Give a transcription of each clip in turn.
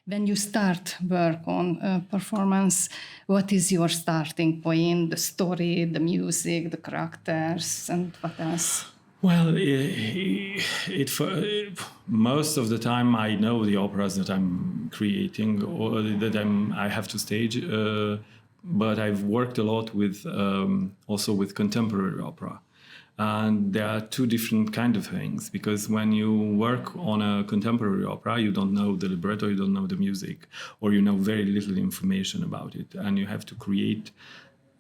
When you start work on a performance, what is your starting point? The story, the music, the characters, and what else? Well, most of the time I know the operas that I'm creating or that I have to stage, but I've worked a lot with also with contemporary opera. And there are two different kind of things, because when you work on a contemporary opera, you don't know the libretto, you don't know the music, or you know very little information about it, and you have to create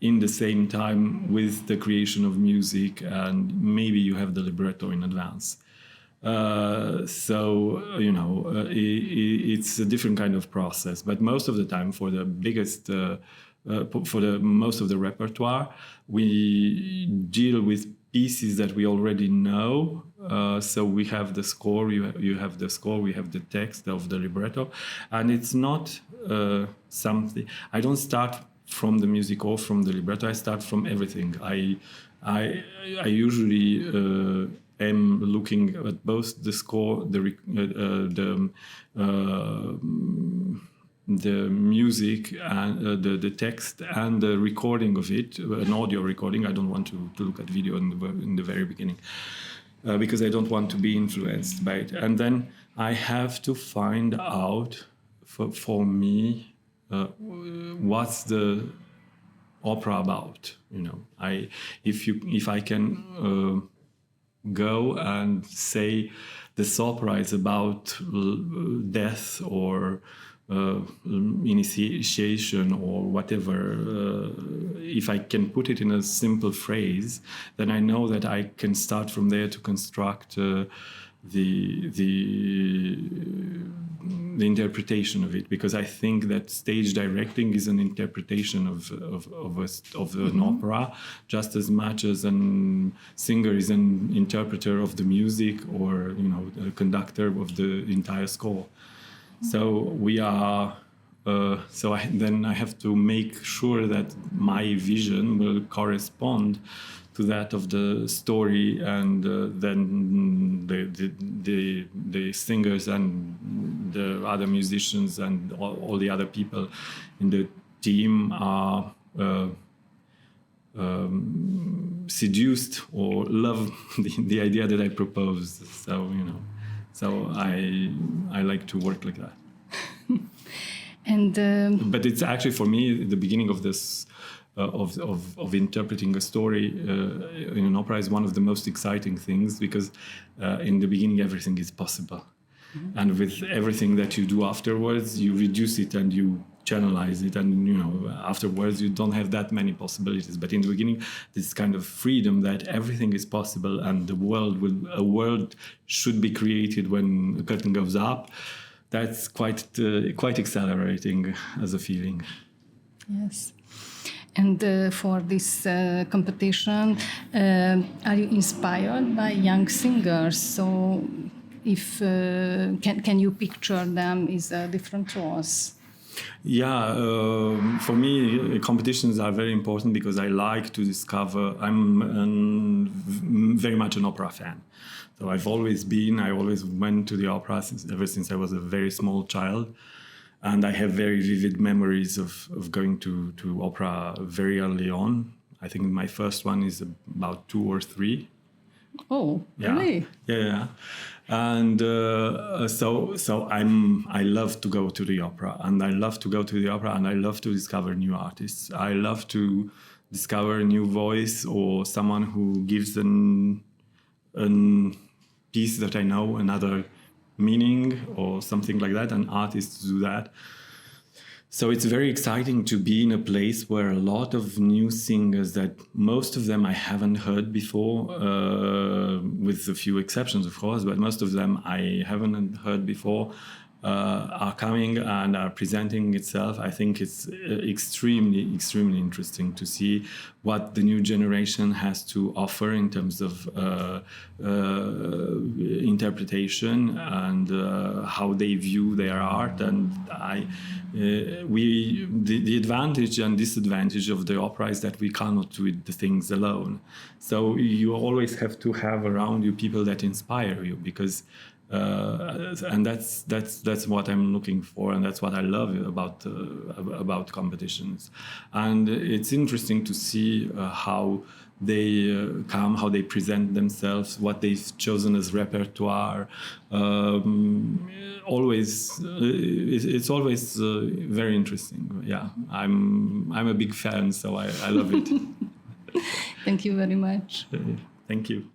in the same time with the creation of music, and maybe you have the libretto in advance. It's a different kind of process, but most of the time for the biggest for the most of the repertoire, we deal with pieces that we already know. So we have the score, you have the score, we have the text of the libretto, and it's not something. I don't start from the music or from the libretto. I start from everything. I usually am looking at both the score, the music and the text and the recording of it, an audio recording. I don't want to look at video in the very beginning because I don't want to be influenced by it. And then I have to find out for me what's the opera about. If I can go and say this opera is about death or initiation or whatever, if I can put it in a simple phrase, then I know that I can start from there to construct the interpretation of it, because I think that stage directing is an interpretation of an opera just as much as a singer is an interpreter of the music or a conductor of the entire score. So we are. Then I have to make sure that my vision will correspond to that of the story, and then the singers and the other musicians and all the other people in the team are seduced or love the idea that I proposed. So I like to work like that. But it's actually for me the beginning of this of interpreting a story in an opera is one of the most exciting things, because in the beginning everything is possible, and with everything that you do afterwards, you reduce it and you channelize it, and afterwards you don't have that many possibilities. But in the beginning, this kind of freedom that everything is possible, and a world should be created when the curtain goes up. That's quite exhilarating as a feeling. Yes. And for this competition, are you inspired by young singers? So, if can you picture them as different roles? Yeah, for me, competitions are very important because I like to discover. I'm very much an opera fan. So I always went to the opera ever since I was a very small child. And I have very vivid memories of going to opera very early on. I think my first one is about 2 or 3. Oh, really? Yeah. And I love to go to the opera, and I love to discover new artists. I love to discover a new voice or someone who gives a piece that I know another meaning or something like that, and artists do that. So it's very exciting to be in a place where a lot of new singers that most of them I haven't heard before, with a few exceptions, of course, but most of them I haven't heard before, are coming and are presenting itself. I think it's extremely, extremely interesting to see what the new generation has to offer in terms of interpretation and how they view their art. And the advantage and disadvantage of the opera is that we cannot do the things alone. So you always have to have around you people that inspire you, because And that's what I'm looking for, and that's what I love about competitions. And it's interesting to see how they come, how they present themselves, what they've chosen as repertoire. It's always very interesting. Yeah, I'm a big fan, so I love it. Thank you very much. Thank you.